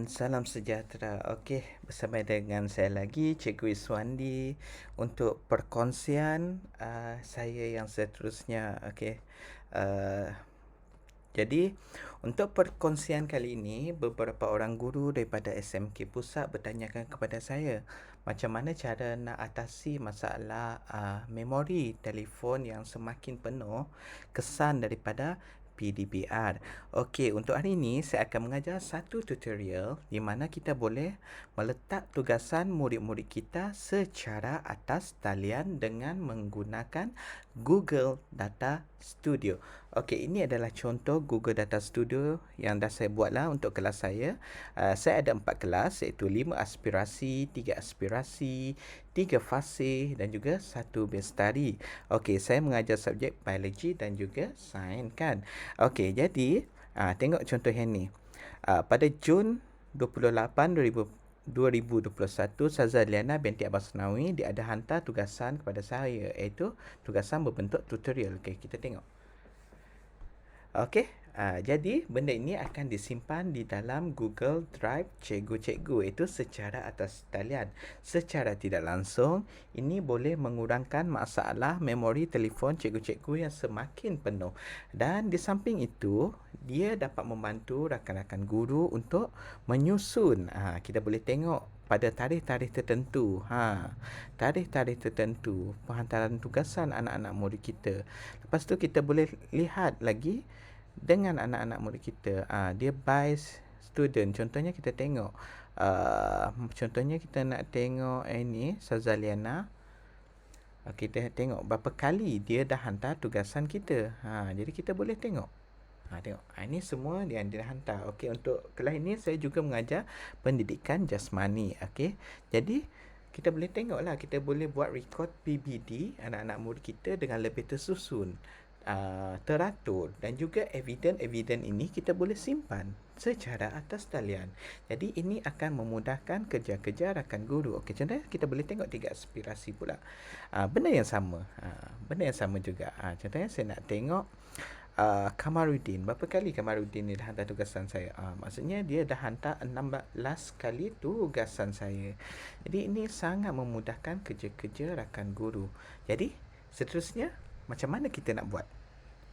salam sejahtera. Okey, bersama dengan saya lagi Cikgu Iswandi untuk perkongsian saya yang seterusnya. Okey. Uh, jadi untuk perkongsian kali ini, beberapa orang guru daripada SMK Pusat bertanyakan kepada saya macam mana cara nak atasi masalah memori telefon yang semakin penuh kesan daripada PDBR. Okey, untuk hari ini saya akan mengajar satu tutorial di mana kita boleh meletak tugasan murid-murid kita secara atas talian dengan menggunakan Google Data Studio. Okey, ini adalah contoh Google Data Studio yang dah saya buatlah untuk kelas saya. Saya ada 4 kelas iaitu 5 aspirasi, 3 aspirasi, 3 fasih dan juga 1 base study. Okey, saya mengajar subjek biologi dan juga sains kan. Okey, jadi tengok contoh yang ni. Pada Jun 28, 2021, Saza Liana binti Abbas Nawi dia ada hantar tugasan kepada saya iaitu tugasan berbentuk tutorial. Okey, kita tengok. Okey, jadi benda ini akan disimpan di dalam Google Drive cikgu-cikgu itu secara atas talian. Secara tidak langsung, ini boleh mengurangkan masalah memori telefon cikgu-cikgu yang semakin penuh. Dan di samping itu, dia dapat membantu rakan-rakan guru untuk menyusun. Kita boleh tengok pada tarikh-tarikh tertentu. Tarikh-tarikh tertentu penghantaran tugasan anak-anak murid kita. Lepas tu kita boleh lihat lagi dengan anak-anak murid kita. Dia by student. Contohnya kita tengok. Contohnya kita nak tengok ini Sazaliana. Kita tengok berapa kali dia dah hantar tugasan kita. Jadi kita boleh tengok. Tengok. Ini semua yang dia hantar. Okey, untuk kelas ini saya juga mengajar pendidikan jasmani. Okey. Jadi kita boleh tengoklah, kita boleh buat record PBD anak-anak murid kita dengan lebih tersusun, teratur, dan juga eviden ini kita boleh simpan secara atas talian. Jadi ini akan memudahkan kerja-kerja rakan guru. Okey, contohnya kita boleh tengok 3 aspirasi pula. Benda yang sama. Benda yang sama juga. Contohnya saya nak tengok Kamarudin. Berapa kali Kamarudin ni dah hantar tugasan saya? Maksudnya dia dah hantar 16 kali tugasan saya. Jadi ini sangat memudahkan kerja-kerja rakan guru. Jadi seterusnya macam mana kita nak buat?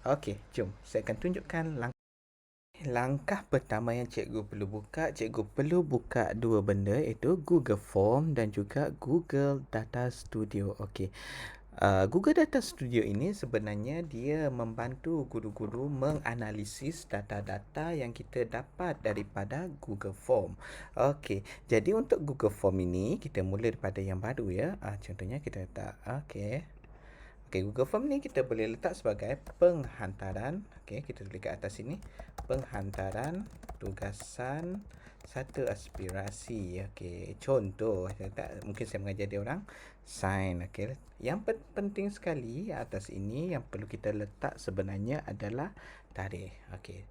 Okey, jom saya akan tunjukkan langkah pertama yang cikgu perlu buka. Cikgu perlu buka dua benda iaitu Google Form dan juga Google Data Studio. Okey. Google Data Studio ini sebenarnya dia membantu guru-guru menganalisis data-data yang kita dapat daripada Google Form. Okey, jadi untuk Google Form ini kita mula daripada yang baru ya. Contohnya kita letak Google Form ni kita boleh letak sebagai penghantaran. Okey, kita tulis kat atas sini, penghantaran tugasan satu aspirasi. Okey, contoh mungkin saya mengajar dia orang sains. Okey, yang penting sekali atas ini yang perlu kita letak sebenarnya adalah tarikh. Okey,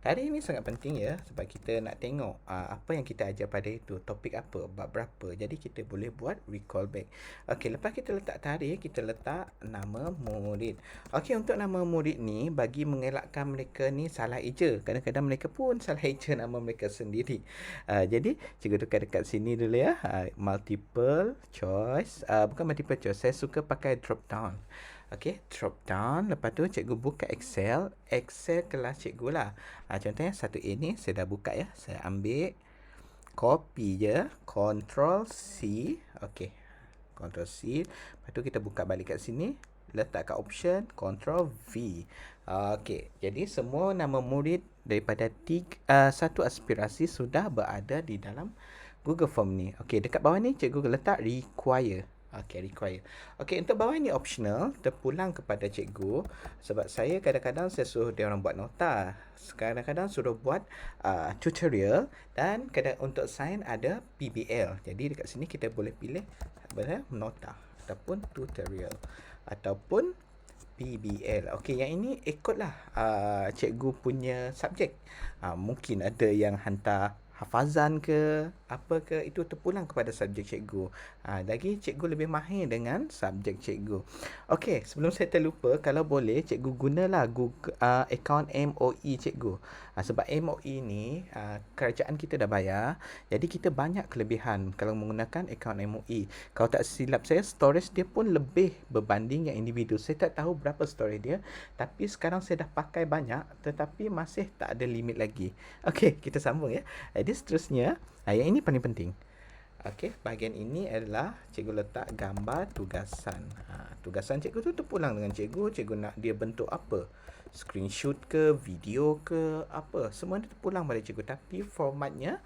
tarikh ini sangat penting ya, sebab kita nak tengok apa yang kita ajar pada itu, topik apa, bab berapa. Jadi kita boleh buat recall back. Okey, lepas kita letak tarikh, kita letak nama murid. Okey, untuk nama murid ni bagi mengelakkan mereka ni salah eja. Kadang-kadang mereka pun salah eja nama mereka sendiri. Jadi cikgu tukar dekat sini dulu ya. Multiple choice. Bukan multiple choice, saya suka pakai drop down. Okey, drop down. Lepas tu cikgu buka Excel kelas cikgu lah. Contohnya 1A ni saya dah buka ya. Saya ambil, copy je, Ctrl C. Okey, Ctrl C. Lepas tu kita buka balik kat sini, letak kat option, Ctrl V. Okey, jadi semua nama murid daripada satu aspirasi sudah berada di dalam Google Form ni. Okey, dekat bawah ni cikgu letak require. Okey, require. Okey, untuk bawah ni optional, terpulang kepada cikgu, sebab saya kadang-kadang saya suruh dia orang buat nota, kadang-kadang suruh buat tutorial, dan untuk sains ada PBL. Jadi dekat sini kita boleh pilih nota ataupun tutorial ataupun PBL. Okey, yang ini ikutlah cikgu punya subjek. Mungkin ada yang hantar hafazan ke, apa ke, itu terpulang kepada subjek cikgu. Lagi cikgu lebih mahir dengan subjek cikgu. Okey, sebelum saya terlupa, kalau boleh cikgu gunalah Google, akaun MOE cikgu. Sebab MOE ni kerajaan kita dah bayar, jadi kita banyak kelebihan kalau menggunakan akaun MOE. Kalau tak silap saya, storage dia pun lebih berbanding yang individu. Saya tak tahu berapa storage dia, tapi sekarang saya dah pakai banyak, tetapi masih tak ada limit lagi. Okey, kita sambung ya. Jadi seterusnya, yang ini paling penting. Okey, bahagian ini adalah cikgu letak gambar tugasan. Tugasan cikgu tu terpulang dengan cikgu. Cikgu nak dia bentuk apa? Screenshot ke, video ke, apa? Semua ni terpulang pada cikgu. Tapi formatnya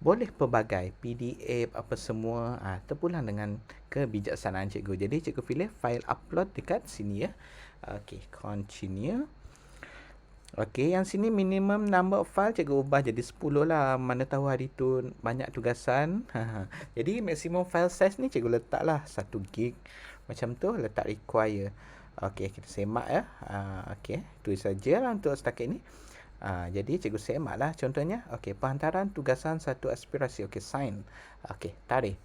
boleh pelbagai. PDF, apa semua. Terpulang dengan kebijaksanaan cikgu. Jadi cikgu pilih file upload dekat sini ya. Okey, continue. Okey, yang sini minimum number of file cikgu ubah jadi 10 lah. Mana tahu hari tu banyak tugasan. Jadi maximum file size ni cikgu letak lah 1 gig. Macam tu letak require. Okey, kita semak ya. Okey, tu sajalah untuk setakat ni. Jadi cikgu semak lah contohnya. Okey, penghantaran tugasan satu aspirasi. Okey, sign. Okey, tarikh.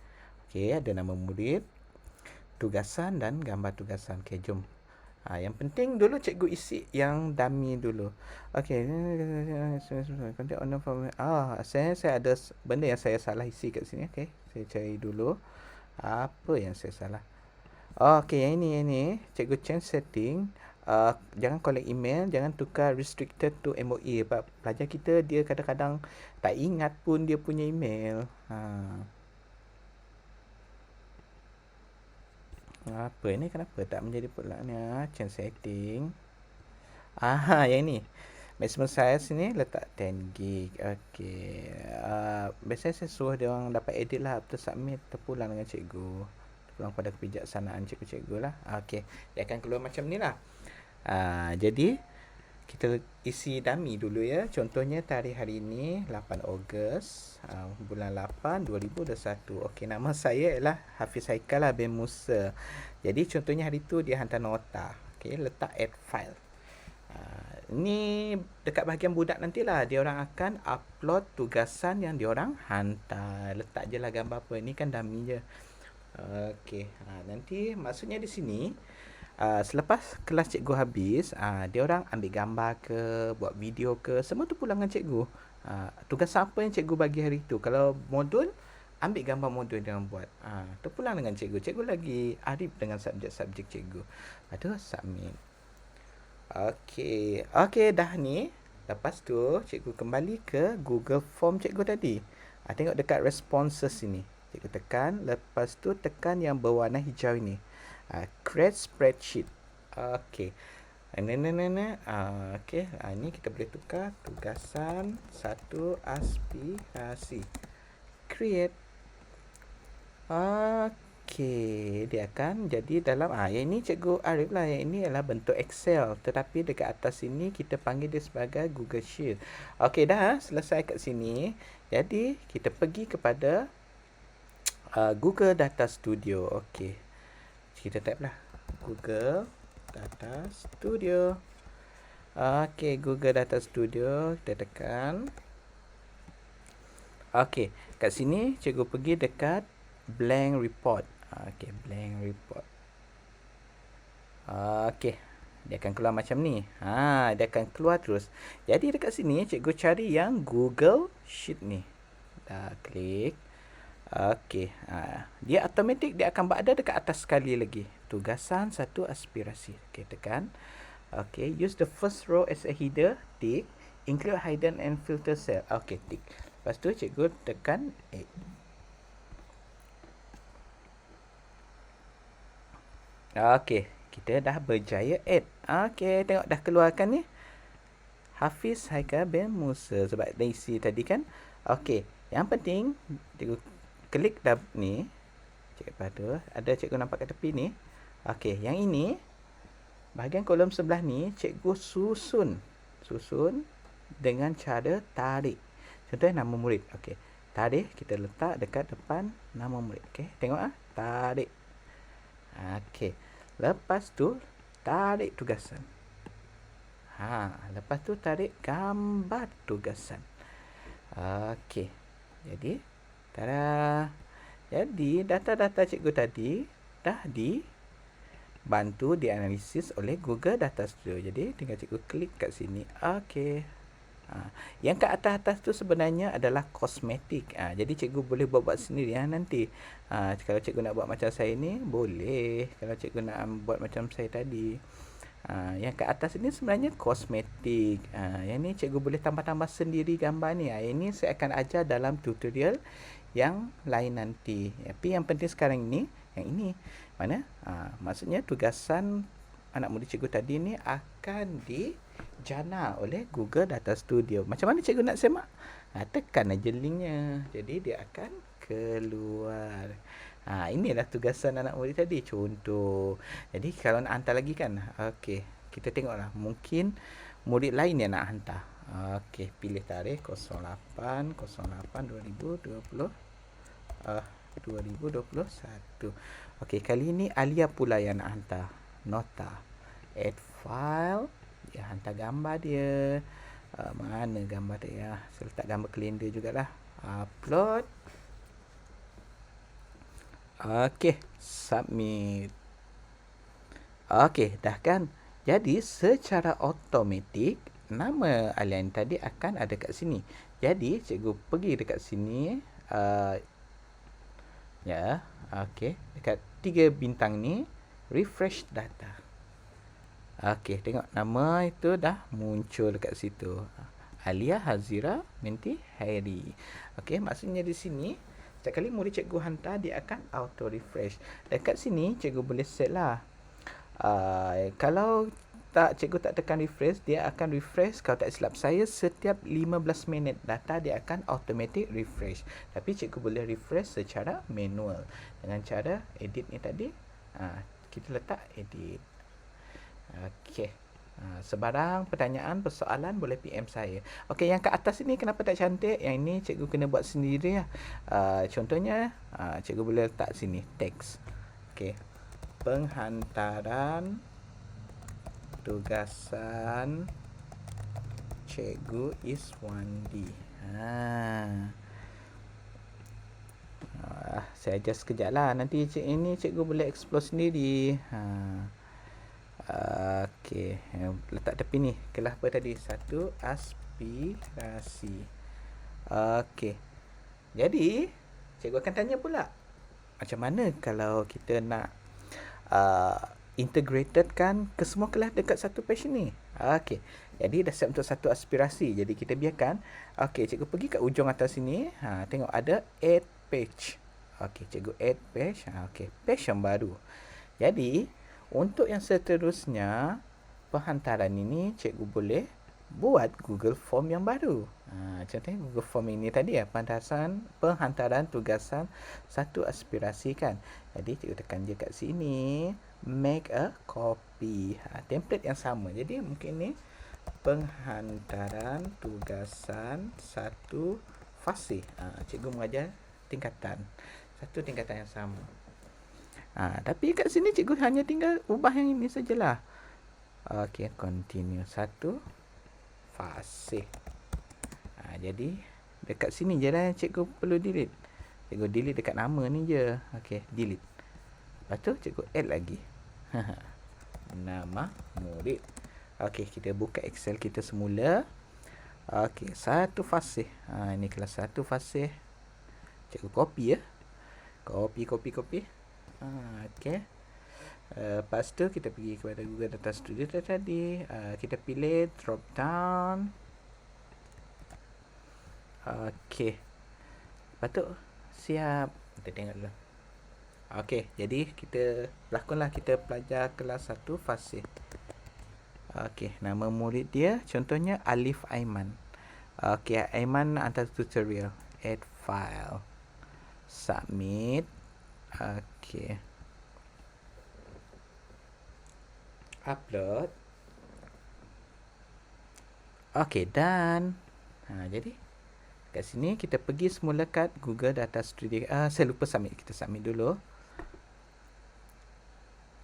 Okey, ada nama murid, tugasan dan gambar tugasan. Okey, jom. Yang penting dulu cikgu isi yang dummy dulu. Okey. Contact owner form. Saya ada benda yang saya salah isi kat sini. Okey. Saya cari dulu. Apa yang saya salah? Okey, yang ini. Cikgu change setting. Jangan collect email, jangan tukar restricted to MOE. Sebab pelajar kita dia kadang-kadang tak ingat pun dia punya email. Apa ni, kenapa tak menjadi pula ni? Change setting. Yang ni. Maximum size ni letak 10 gig. Okey. Biasanya saya suruh dia orang dapat edit lah, after submit terpulang dengan cikgu. Terpulang pada kebijaksanaan cikgu-cikgu lah. Okey. Dia akan keluar macam ni lah. Jadi kita isi dummy dulu ya. Contohnya tarikh hari ini 8 Ogos bulan 8 2021. Okey, nama saya ialah Hafiz Haikal bin Musa. Jadi contohnya hari tu dia hantar nota. Okey, letak add file. Ni dekat bahagian budak nantilah dia orang akan upload tugasan yang dia orang hantar. Letak je lah gambar apa. Ni kan dummy je. Okey, nanti maksudnya di sini selepas kelas cikgu habis, dia orang ambil gambar ke, buat video ke, semua tu pulang dengan cikgu. Tugas apa yang cikgu bagi hari tu. Kalau modul, ambil gambar modul dia orang buat. Tu pulang dengan cikgu. Cikgu lagi arif dengan subjek-subjek cikgu. Tu submit. Okey, dah ni. Lepas tu cikgu kembali ke Google Form cikgu tadi. Tengok dekat responses sini. Cikgu tekan, lepas tu tekan yang berwarna hijau ini. Create spreadsheet. Okey. Okey. Ini kita boleh tukar tugasan satu aspirasi. Create. Okey. Dia akan jadi dalam yang ini cikgu arif lah. Yang ini adalah bentuk Excel. Tetapi dekat atas sini kita panggil dia sebagai Google Sheet. Okey, dah selesai kat sini. Jadi kita pergi kepada Google Data Studio. Okey. Kita type lah Google Data Studio. Okey, Google Data Studio. Kita tekan. Okey, kat sini cikgu pergi dekat blank report. Okey, blank report. Okey, dia akan keluar macam ni. Dia akan keluar terus. Jadi dekat sini cikgu cari yang Google Sheet ni. Dah klik. Okey, dia automatik dia akan berada dekat atas sekali lagi. Tugasan satu aspirasi. Okey, tekan. Okey, use the first row as a header. Tick. Include hidden and filter cell. Okey, tick. Lepas tu cikgu tekan 8. Okey, kita dah berjaya add. Okey, tengok dah keluarkan ni. Hafiz Haikal bin Musa. Sebab dah isi tadi kan. Okey, yang penting cikgu klik tab ni. Ada cikgu nampak kat tepi ni. Okey, yang ini bahagian kolom sebelah ni cikgu susun dengan cara tarik. Contohnya nama murid. Okey, tarik kita letak dekat depan nama murid. Okey, tengok tarik. Okey, lepas tu tarik tugasan. Lepas tu tarik gambar tugasan. Okey. Jadi, tada. Jadi, data-data cikgu tadi dah dibantu dianalisis oleh Google Data Studio. Jadi, tinggal cikgu klik kat sini. Okey. Yang kat atas-atas tu sebenarnya adalah kosmetik. Jadi cikgu boleh buat sendiri nanti. Kalau cikgu nak buat macam saya ni, boleh. Kalau cikgu nak buat macam saya tadi. Yang kat atas ini sebenarnya kosmetik. Yang ni cikgu boleh tambah-tambah sendiri gambar ni. Ini saya akan ajar dalam tutorial yang lain nanti. Tapi yang penting sekarang ini, yang ini. Mana? Maksudnya tugasan anak murid cikgu tadi ni akan dijana oleh Google Data Studio. Macam mana cikgu nak semak? Tekan aja linknya. Jadi dia akan keluar. Inilah tugasan anak murid tadi. Contoh. Jadi kalau nak hantar lagi kan. Okey. Kita tengoklah. Mungkin murid lain yang nak hantar. Okey. Pilih tarikh 08/08/2020. 2021. Okey. Kali ini Alia pula yang nak hantar. Nota. Add file. Dia hantar gambar dia. Mana gambar dia? Saya letak gambar kalender jugalah. Upload. Okey, submit. Okey, dah kan? Jadi secara automatik nama Alian tadi akan ada kat sini. Jadi cikgu pergi dekat sini ya, okey, dekat 3 bintang ni refresh data. Okey, tengok nama itu dah muncul dekat situ. Alia Hazira binti Hairi. Okey, maksudnya di sini setiap kali murid cikgu hantar, dia akan auto refresh. Dekat sini cikgu boleh set lah. Kalau cikgu tak tekan refresh, dia akan refresh, kalau tak silap saya, setiap 15 minit data dia akan automatic refresh. Tapi cikgu boleh refresh secara manual dengan cara edit ni tadi. Kita letak edit. Okey. Sebarang pertanyaan, persoalan boleh PM saya. Okey, yang kat atas ni kenapa tak cantik? Yang ini cikgu kena buat sendiri lah. Contohnya, cikgu boleh letak sini teks. Okey. Penghantaran tugasan Cikgu Iswandi. Saya adjust sekejap lah. Nanti ini cikgu boleh explore sendiri. Okey, letak tepi ni. Kelas apa tadi? 1 aspirasi. Okey. Jadi, cikgu akan tanya pula. Macam mana kalau kita nak integrated kan ke semua kelas dekat satu page ni? Okey. Jadi dah siap untuk satu aspirasi. Jadi kita biarkan. Okey, cikgu pergi kat ujung atas sini. Tengok ada add page. Okey, cikgu add page. Okey, page yang baru. Jadi, untuk yang seterusnya, penghantaran ini cikgu boleh buat Google Form yang baru. Contohnya Google Form ini tadi ya, penghantaran tugasan satu aspirasi kan. Jadi cikgu tekan je kat sini, make a copy. Template yang sama. Jadi mungkin ni penghantaran tugasan satu fasih. Cikgu mengajar tingkatan. Satu tingkatan yang sama. Tapi kat sini cikgu hanya tinggal ubah yang ini sajalah. Okey, continue. Satu fasih. Jadi dekat sini je lah yang cikgu perlu delete. Cikgu delete dekat nama ni je. Okey, delete. Lepas tu cikgu add lagi. Nama murid. Okey, kita buka Excel kita semula. Okey, satu fasih. Ini kelas satu fasih. Cikgu copy ya. Copy. Okey. Lepas tu kita pergi kepada Google Data Studio tadi. Kita pilih drop down. Okey. Lepas tu siap. Kita tengok dulu. Okey, jadi kita lakonlah kita pelajar kelas 1 fasih. Okey, nama murid dia contohnya Alif Aiman. Okey, Aiman hantar tutorial. Add file. Submit. Okey. Upload. Okey, done. Jadi kat sini kita pergi semula kat Google Data Studio. Saya lupa submit. Kita submit dulu.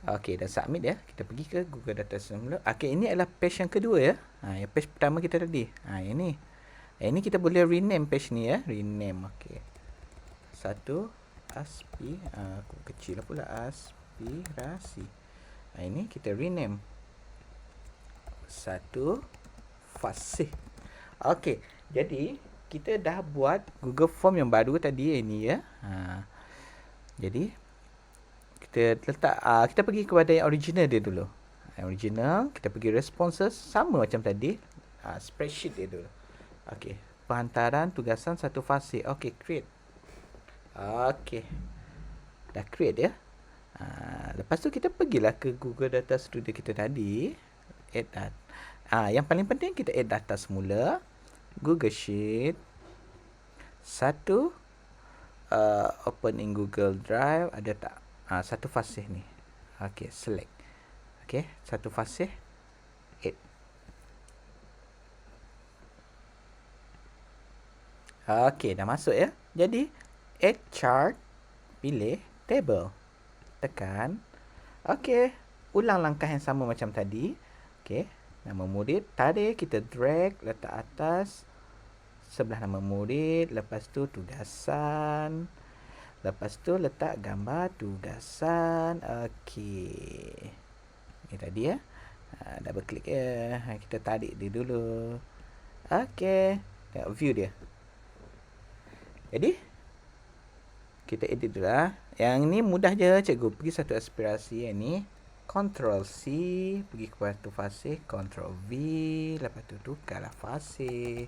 Okey, dah submit ya. Kita pergi ke Google Data Studio. Okey, ini adalah page yang kedua ya. Yang page pertama kita tadi. Yang ni. Ini kita boleh rename page ni ya. Rename. Okey. Satu aku kecil lah pula, aspirasi. Ini kita rename. Satu fasih. Okey. Jadi kita dah buat Google Form yang baru tadi ini ya. Jadi kita letak kita pergi kepada yang original dia dulu. Yang original, kita pergi responses sama macam tadi. Spreadsheet dia dulu. Okey, penghantaran tugasan satu fasih. Okey, create. Okey. Dah create ya. Lepas tu kita pergilah ke Google Data Studio kita tadi. Add data. Yang paling penting kita add data semula. Google Sheet. Satu open in Google Drive. Ada tak? Satu fasih ni. Okey, select. Okey, satu fasih. Add. Okey, dah masuk ya. Jadi, add chart. Pilih table. Tekan. Okey, ulang langkah yang sama macam tadi. Okey, nama murid. Tarik, kita drag, letak atas. Sebelah nama murid. Lepas tu tugasan. Lepas tu letak gambar tugasan. Okey. Ini tadi ya. Double klik ya. Kita tarik dia dulu. Okey. Tengok view dia. Jadi, kita edit dulu lah. Yang ni mudah je cikgu. Pergi satu aspirasi yang ni. Ctrl C. Pergi ke satu fasih. Ctrl V. Lepas tu tukarlah fasih.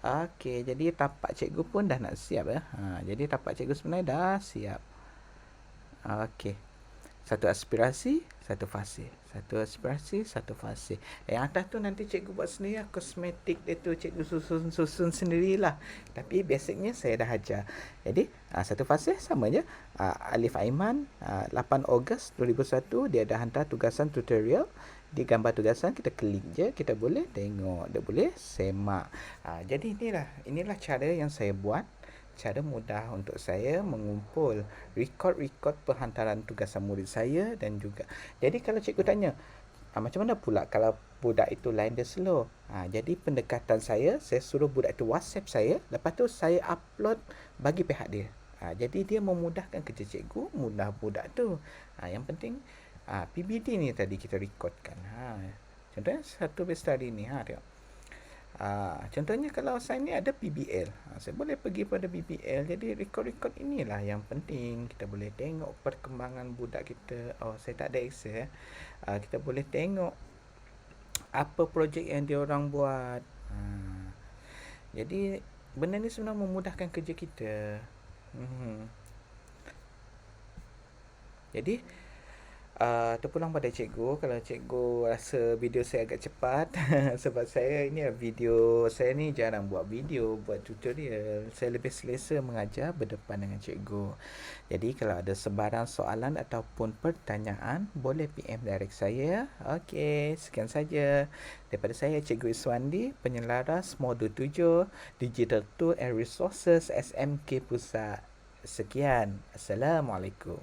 Okey, jadi tapak cikgu pun dah nak siap ya. Jadi tapak cikgu sebenarnya dah siap. Okey. Satu aspirasi, satu fasih. Satu aspirasi, satu fasih. Yang atas tu nanti cikgu buat sendiri lah. Kosmetik dia tu cikgu susun sendirilah. Tapi basicnya saya dah ajar. Jadi, satu fasih sama je. Alif Aiman, 8 Ogos 2001. Dia dah hantar tugasan tutorial. Di gambar tugasan kita klik je, kita boleh tengok, dia boleh semak. Jadi inilah cara yang saya buat, cara mudah untuk saya mengumpul record penghantaran tugasan murid saya dan juga. Jadi kalau cikgu tanya, macam mana pula kalau budak itu line dia slow? Jadi pendekatan saya suruh budak itu WhatsApp saya, lepas tu saya upload bagi pihak dia. Jadi dia memudahkan kerja cikgu, mudah budak tu. Yang penting PBD ni tadi kita recordkan. Contohnya satu base study ni. Tengok. Contohnya kalau saya ni ada PBL. Saya boleh pergi pada PBL. Jadi record inilah yang penting. Kita boleh tengok perkembangan budak kita. Saya tak ada access. Kita boleh tengok apa projek yang dia orang buat. Jadi benda ni sebenarnya memudahkan kerja kita. Jadi terpulang pada cikgu kalau cikgu rasa video saya agak cepat. Sebab saya ni video saya ni jarang buat video, buat tutorial. Saya lebih selesa mengajar berdepan dengan cikgu. Jadi kalau ada sebarang soalan ataupun pertanyaan, boleh PM direct saya. Okey, sekian saja daripada saya, Cikgu Iswandi, penyelaras modul 7 Digital Tool and Resources SMK Pusat. Sekian. Assalamualaikum.